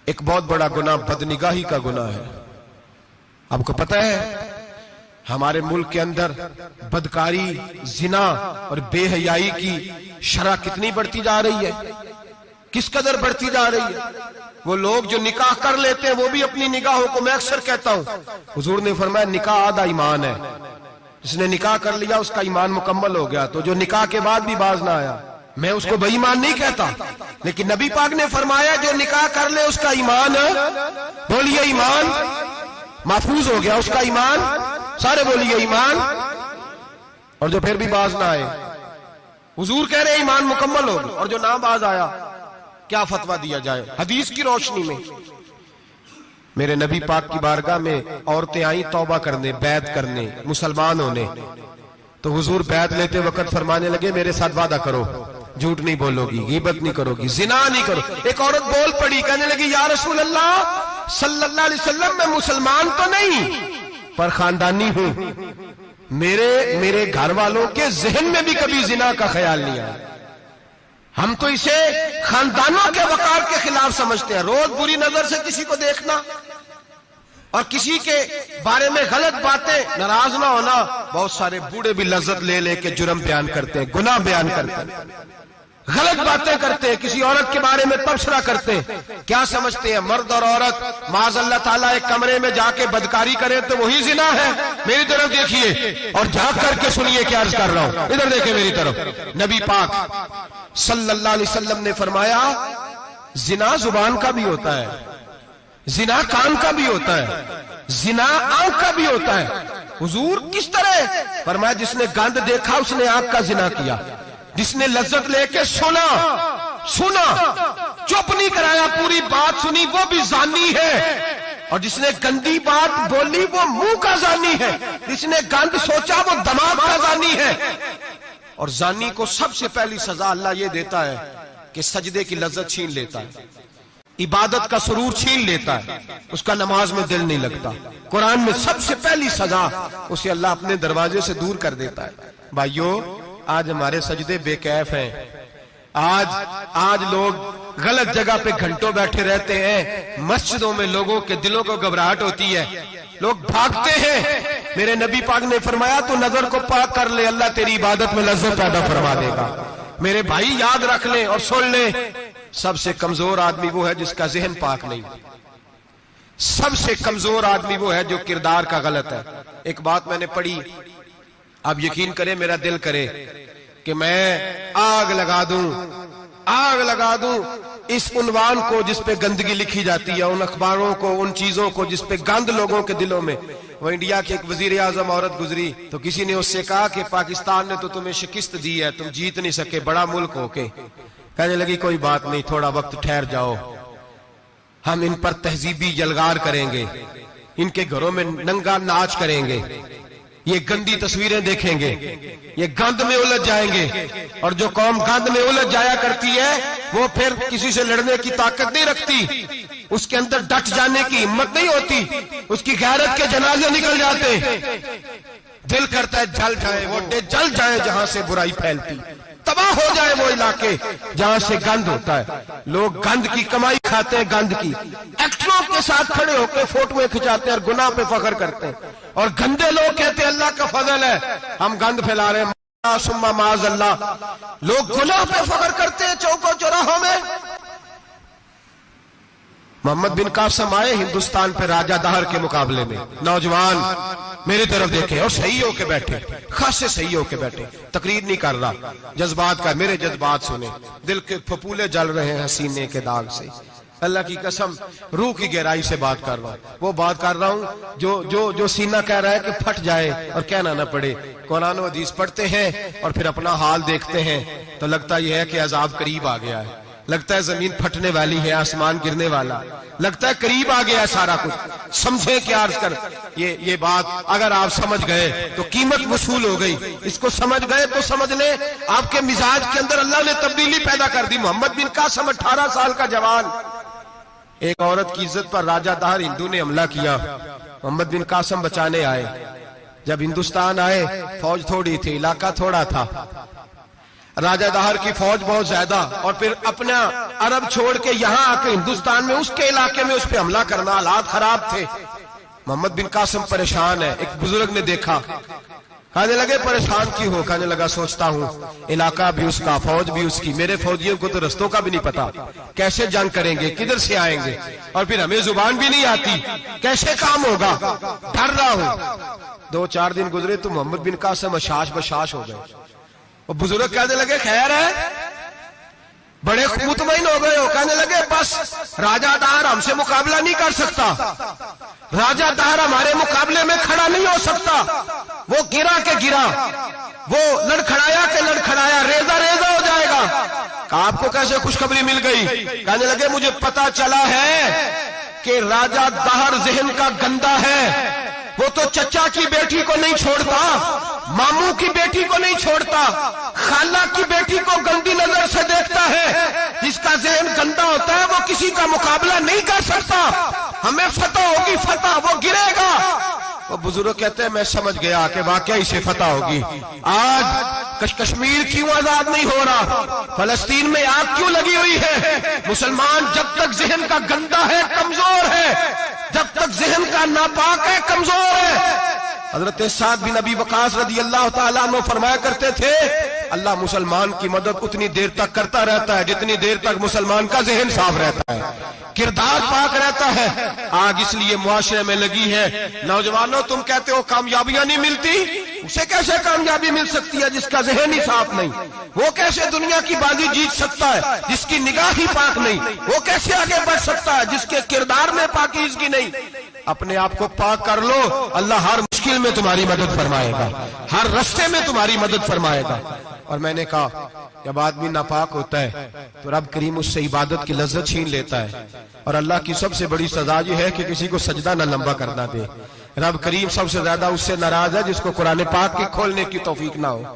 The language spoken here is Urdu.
ایک بہت بڑا گناہ بدنگاہی کا گناہ ہے. آپ کو پتہ ہے ہمارے ملک کے اندر بدکاری، زنا اور بے حیائی کی شرح کتنی بڑھتی جا رہی ہے، کس قدر بڑھتی جا رہی ہے. وہ لوگ جو نکاح کر لیتے ہیں وہ بھی اپنی نگاہوں کو، میں اکثر کہتا ہوں، حضور نے فرمایا نکاح آدھا ایمان ہے. جس نے نکاح کر لیا اس کا ایمان مکمل ہو گیا. تو جو نکاح کے بعد بھی باز نہ آیا، میں اس کو بے ایمان نہیں کہتا، لیکن نبی پاک نے فرمایا جو نکاح کر لے اس کا ایمان، بولیے ایمان محفوظ ہو گیا، اس کا ایمان، سارے بولیے ایمان. اور جو پھر بھی باز نہ آئے، حضور کہہ رہے ایمان مکمل ہو گیا. اور جو نہ باز آیا کیا فتویٰ دیا جائے حدیث کی روشنی میں؟ میرے نبی پاک کی بارگاہ میں عورتیں آئیں توبہ کرنے، بیعت کرنے، مسلمان ہونے. تو حضور بیعت لیتے وقت فرمانے لگے میرے ساتھ وعدہ کرو، جھوٹ نہیں بولو گی، غیبت نہیں کرو گی، زنا نہیں کرو. ایک عورت بول پڑی، کہنے لگی یا رسول اللہ صلی اللہ علیہ وسلم میں مسلمان تو نہیں پر خاندانی ہوں، میرے گھر والوں کے ذہن میں بھی کبھی زنا کا خیال نہیں آیا. ہم تو اسے خاندانوں کے وقار کے خلاف سمجھتے ہیں. روز بری نظر سے کسی کو دیکھنا اور کسی کے بارے میں غلط باتیں، ناراض نہ ہونا. بہت سارے بوڑھے بھی لذت لے لے کے جرم بیان کرتے ہیں، گناہ بیان کرتے ہیں، غلط باتیں کرتے ہیں، کسی عورت کے بارے میں تبصرہ کرتے ہیں. کیا سمجھتے ہیں مرد اور عورت معاذ اللہ تعالیٰ ایک کمرے میں جا کے بدکاری کرے تو وہی زنا ہے؟ میری طرف دیکھیے اور جھانک کر کے سنیے کیا عرض کر رہا ہوں، ادھر دیکھیں میری طرف. نبی پاک صلی اللہ علیہ وسلم نے فرمایا زنا زبان کا بھی ہوتا ہے، زنا کان کا بھی ہوتا ہے، زنا آنکھ کا بھی ہوتا ہے. حضور کس طرح؟ فرمایا جس نے گند دیکھا اس نے آنکھ کا زنا کیا، جس نے لذت لے کے سنا چپ نہیں کرایا، پوری بات سنی، وہ بھی زانی ہے. اور جس نے گندی بات بولی وہ منہ کا زانی ہے، جس نے گند سوچا وہ دماغ کا زانی ہے. اور زانی کو سب سے پہلی سزا اللہ یہ دیتا ہے کہ سجدے کی لذت چھین لیتا ہے، عبادت کا سرور چھین لیتا ہے، اس کا نماز میں دل نہیں لگتا. قرآن میں سب سے پہلی سزا اسے اللہ اپنے دروازے سے دور کر دیتا ہے. بھائیو آج ہمارے سجدے بے کیف ہیں، آج لوگ غلط جگہ پہ گھنٹوں بیٹھے رہتے ہیں. مسجدوں میں لوگوں کے دلوں کو گھبراہٹ ہوتی ہے، لوگ بھاگتے ہیں. میرے نبی پاک نے فرمایا تو نظر کو پاک کر لے، اللہ تیری عبادت میں لذت پیدا فرما دے گا. میرے بھائی یاد رکھ لیں اور سن لیں، سب سے کمزور آدمی وہ ہے جس کا ذہن پاک نہیں. سب سے کمزور آدمی وہ ہے جو کردار کا غلط ہے. ایک بات میں نے پڑھی، آپ یقین کریں میرا دل کرے کہ میں آگ لگا دوں اس عنوان کو جس پہ گندگی لکھی جاتی ہے، ان اخباروں کو، ان چیزوں کو جس پہ گند لوگوں کے دلوں میں. وہ انڈیا کی ایک وزیر اعظم عورت گزری تو کسی نے اس سے کہا کہ پاکستان نے تو تمہیں شکست دی ہے، تم جیت نہیں سکے بڑا ملک ہو کے. کہنے لگی کوئی بات نہیں، تھوڑا وقت ٹھہر جاؤ، ہم ان پر تہذیبی یلغار کریں گے، ان کے گھروں میں ننگا ناچ کریں گے، یہ گندی تصویریں دیکھیں گے، یہ گند میں الجھ جائیں گے. اور جو قوم گند میں الجھ جایا کرتی ہے وہ پھر کسی سے لڑنے کی طاقت نہیں رکھتی، اس کے اندر ڈٹ جانے کی ہمت نہیں ہوتی، اس کی غیرت کے جنازے نکل جاتے. دل کرتا ہے جل جائے وہ جل جائے جہاں سے برائی پھیلتی، تباہ ہو جائے وہ علاقے جہاں سے گند ہوتا ہے. لوگ گند کی کمائی کھاتے ہیں، گند کی. ایکٹروں کے ساتھ کھڑے ہو کے فوٹویں کھچاتے ہیں اور گناہ پہ فخر کرتے ہیں. اور گندے لوگ کہتے ہیں اللہ کا فضل ہے ہم گند پھیلا رہے ہیں، ثم معاذ اللہ. لوگ گناہ پہ فخر کرتے ہیں چوکوں چوراہوں میں. محمد بن قاسم آئے ہندوستان پہ راجہ دہر کے مقابلے میں، نوجوان میری طرف دیکھیں اور صحیح ہو کے بیٹھے، خاصے صحیح ہو کے بیٹھے. تقریر نہیں کر رہا، جذبات کا، میرے جذبات سنیں، دل کے پھپولے جل رہے ہیں حسینے کے داغ سے. اللہ کی قسم روح کی گہرائی سے بات کر رہا ہوں، وہ بات کر رہا ہوں جو سینہ کہہ رہا ہے کہ پھٹ جائے اور کہنا نہ پڑے. قرآن و حدیث پڑھتے ہیں اور پھر اپنا حال دیکھتے ہیں تو لگتا یہ ہے کہ عذاب قریب آ گیا ہے، لگتا ہے زمین پھٹنے والی ہے، آسمان گرنے والا، لگتا ہے قریب آ گیا ہے سارا کچھ. سمجھے کیا عرض کر، یہ بات اگر آپ سمجھ گئے تو قیمت وصول ہو گئی. اس کو سمجھ گئے تو سمجھ لیں آپ کے مزاج کے اندر اللہ نے تبدیلی پیدا کر دی. محمد بن قاسم 18 سال کا جوان، ایک عورت کی عزت پر راجہ دہر ہندو نے حملہ کیا، محمد بن قاسم بچانے آئے. جب ہندوستان آئے فوج تھوڑی تھی، علاقہ تھوڑا تھا. راجہ دہر کی فوج بہت زیادہ، اور پھر اپنا عرب چھوڑ کے یہاں آ کے ہندوستان میں اس کے علاقے میں اس پہ حملہ کرنا، حالات خراب تھے۔ محمد بن قاسم پریشان ہے۔ ایک بزرگ نے دیکھا، کہنے لگے پریشان کیوں ہو؟ کہنے لگا سوچتا ہوں علاقہ بھی اس کا، فوج بھی اس کی، میرے فوجیوں کو تو رستوں کا بھی نہیں پتا، کیسے جنگ کریں گے، کدھر سے آئیں گے، اور پھر ہمیں زبان بھی نہیں آتی، کیسے کام ہوگا، ڈر رہا ہوں۔ 2-4 دن گزرے تو محمد بن قاسم اشاش بشاش ہو گئے۔ اور بزرگ کہنے لگے خیر ہے، بڑے مطمئن ہو گئے ہو؟ کہنے لگے بس راجہ دہر ہم سے مقابلہ نہیں کر سکتا، راجہ دہر ہمارے مقابلے میں کھڑا نہیں ہو سکتا، وہ گرا کے گرا، وہ لڑکھڑایا کے لڑکھڑایا، ریزہ ریزہ ہو جائے گا۔ کہا آپ کو کیسے خوشخبری مل گئی؟ کہنے لگے مجھے پتا چلا ہے کہ راجہ دہر ذہن کا گندا ہے، وہ تو چچا کی بیٹی کو نہیں چھوڑتا، ماموں کی بیٹی کو نہیں چھوڑتا، خالہ کی بیٹی کو گندی نظر سے دیکھتا ہے۔ جس کا ذہن گندا ہوتا ہے وہ کسی کا مقابلہ نہیں کر سکتا، ہمیں فتح ہوگی، فتح، وہ گرے گا۔ وہ بزرگ کہتے ہیں میں سمجھ گیا کہ واقعی سے فتح ہوگی۔ آج کشمیر کیوں آزاد نہیں ہو رہا؟ فلسطین میں آگ کیوں لگی ہوئی ہے؟ مسلمان جب تک ذہن کا گندا ہے کمزور ہے، جب تک ذہن کا ناپاک ہے کمزور ہے۔ حضرت سعد بن ابی وقاص رضی اللہ تعالیٰ عنہ فرمایا کرتے تھے اللہ مسلمان کی مدد اتنی دیر تک کرتا رہتا ہے جتنی دیر تک مسلمان کا ذہن صاف رہتا ہے، کردار پاک رہتا ہے۔ آگ اس لیے معاشرے میں لگی ہے۔ نوجوانوں تم کہتے ہو کامیابیاں نہیں ملتی، اسے کیسے کامیابی مل سکتی ہے جس کا ذہن ہی صاف نہیں؟ وہ کیسے دنیا کی بازی جیت سکتا ہے جس کی نگاہ ہی پاک نہیں؟ وہ کیسے آگے بڑھ سکتا ہے جس کے کردار میں پاکیزگی نہیں؟ اپنے آپ کو پاک کر لو، اللہ ہر مشکل میں تمہاری مدد فرمائے گا، ہر رستے میں تمہاری مدد فرمائے گا۔ اور میں نے کہا جب آدمی ناپاک ہوتا ہے تو رب کریم اس سے عبادت کی لذت چھین لیتا ہے، اور اللہ کی سب سے بڑی سزا یہ ہے کہ کسی کو سجدہ نہ لمبا کرنا دے۔ رب کریم سب سے زیادہ اس سے ناراض ہے جس کو قرآن پاک کے کھولنے کی توفیق نہ ہو۔